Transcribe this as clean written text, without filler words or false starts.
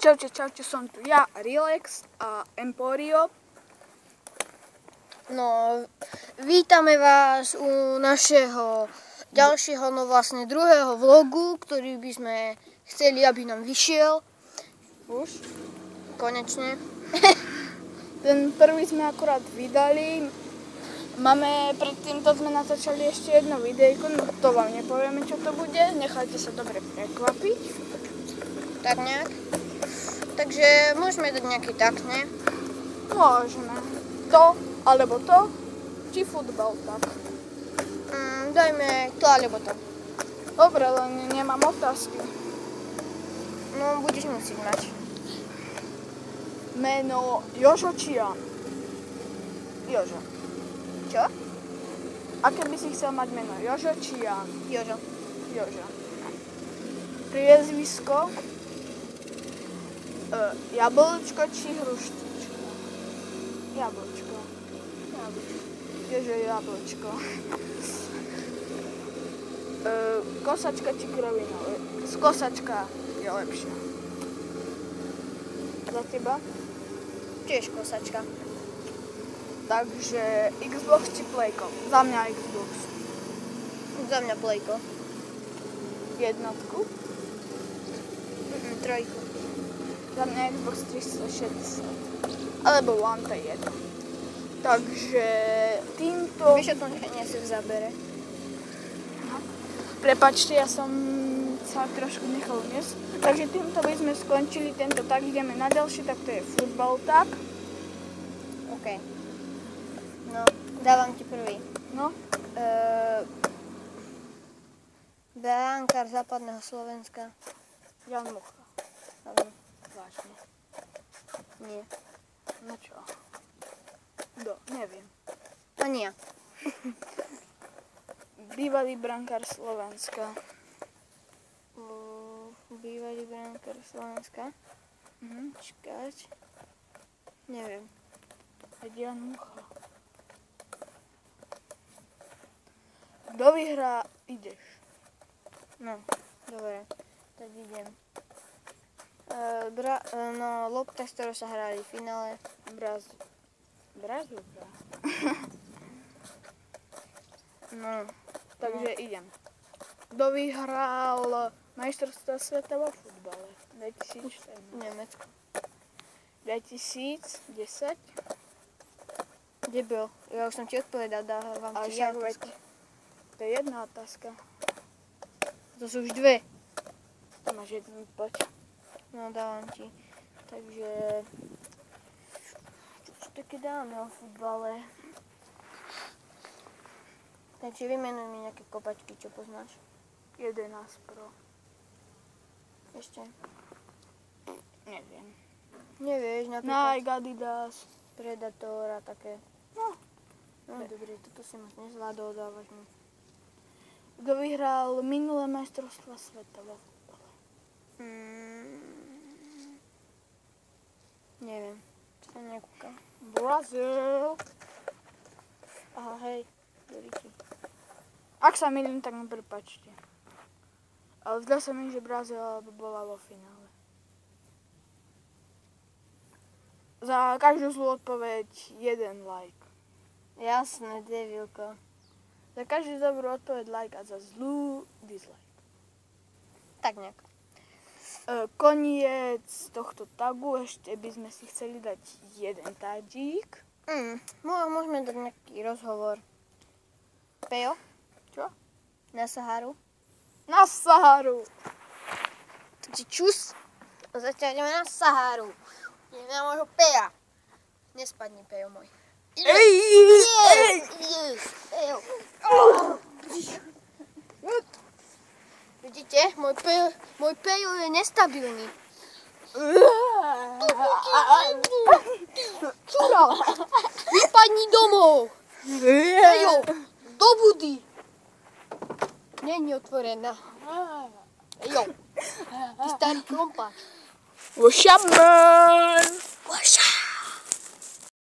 Čaute, som tu ja, Relax a Emporio. No, vítame vás u našeho ďalšieho, no vlastne druhého vlogu, ktorý by sme chceli, aby nám vyšiel. Už? Konečne. Ten prvý sme akurát vydali. Pred týmto sme natáčali ešte jedno videjko, no to vám nepovieme, čo to bude. Nechajte sa dobre prekvapiť. Tak nejak. Takže môžeme dať nejaký tak, ne? Môžeme. To, alebo to, či futbal, tak. Dajme to, alebo to. Dobre, len nemám otázky. No, budeš musieť mať. Meno Jožo či Jan? Jožo. Čo? Aké by si chcel mať meno? Jožo či Jan? Jožo. Jožo. Priezvisko? Jablčko či hruštičko? Jablčko. Jožo Jablčko. Kosačka či krovina? Kosačka je lepšia. Za teba? Tiež kosačka. Takže Xbox či Playko? Za mňa Xbox. Za mňa Playko. Jednotku? Trojku. Za mňa Xbox 360. Alebo One, to je jedno. Takže týmto... Vieš, o tom nie si v zábere. Prepáčte, ja som sa trošku nechal uniesť. Takže týmto by sme skončili tento tak, ideme na ďalší, tak to je futbal tak. OK. No, dávam ti prvý. No. Brankár západného Slovenska. Jan Mucha. Áno. Vážne. Nie. No čo? Neviem. Ani ja. Bývalý brankár Slovenska. Bývalý brankár Slovenska. Čakať. Neviem. Jan Mucha. Kto vyhrá, ideš. No, dobre. Tak idem. Lopta, s ktorou sa hrali v finále. Brazília. No. Takže idem. Kto vyhral majstrovstvá sveta vo futbale? 2014. Nemecko. 2010. Kde byl? Ja už som ti odpovedal, dávam ti však otázku. To je jedna otázka. To sú už dve. To máš jednu, poď. No, dávam ti. Takže... Čo také dáme o futbale? Takže vymenuj mi nejaké kopačky, čo poznáš. 11 Pro. Ešte? Neviem. Nevieš, napríklad Nike, Adidas. Predator a také. No. No, dobre, toto si moc nezvládol, dávaš mi. Kto vyhral minulé majstrovstvá sveta vo futbale? Neviem. Sa nekúkam. Brazil. Aha, hej. Doríky. Ak sa mýlim, tak mi prepáčte. Ale zdá sa mi, že Brazília bola vo finále. Za každú zlú odpoveď 1 like. Jasné, devilko. Za každú dobrú odpoveď like a za zlú dislike. Tak nejak. Koniec tohto tagu, ešte by sme si chceli dať jeden tagík. Môžeme dať nejaký rozhovor. Pejo? Čo? Na Saharu? Na Saharu! Takže čus. A zatiaľ ideme na Saharu. Ideme na môjho Peja. Nespadni, Pejo môj. Pejo. Vidíte? Môj Pejo je nestabilný. Čura! Vypadni domov! Pejo! Do budy! Není otvorená. Pejo! Ty starý krompáč. Washaman! Washa!